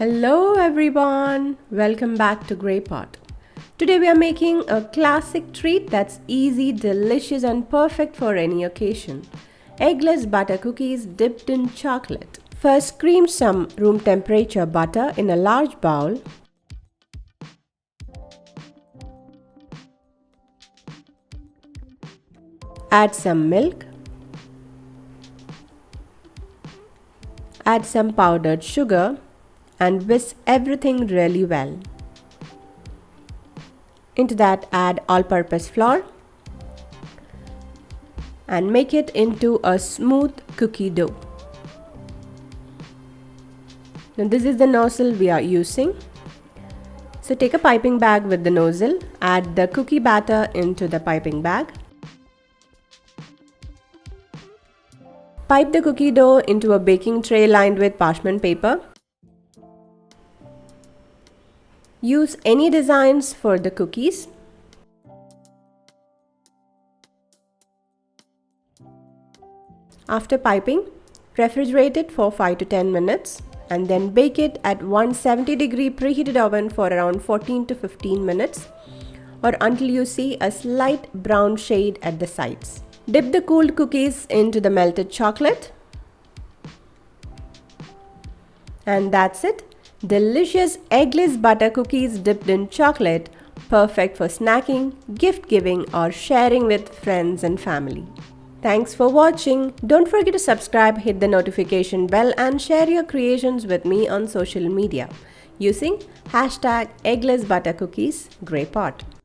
Hello everyone, welcome back to Grey Pot. Today we are making a classic treat that's easy, delicious and perfect for any occasion. Eggless butter cookies dipped in chocolate. First, cream some room temperature butter in a large bowl. Add some milk. Add some powdered sugar and whisk everything really well. Into that add all-purpose flour and make it into a smooth cookie dough. Now this is the nozzle we are using. So take a piping bag with the nozzle, add the cookie batter into the piping bag. Pipe the cookie dough into a baking tray lined with parchment paper. Use any designs for the cookies. After piping, refrigerate it for 5 to 10 minutes and then bake it at 170-degree preheated oven for around 14 to 15 minutes or until you see a slight brown shade at the sides. Dip the cooled cookies into the melted chocolate. And that's it. Delicious eggless butter cookies dipped in chocolate, perfect for snacking, gift giving or sharing with friends and family. Thanks for watching. Don't forget to subscribe, hit the notification bell and share your creations with me on social media using #egglessbuttercookiesgreypot.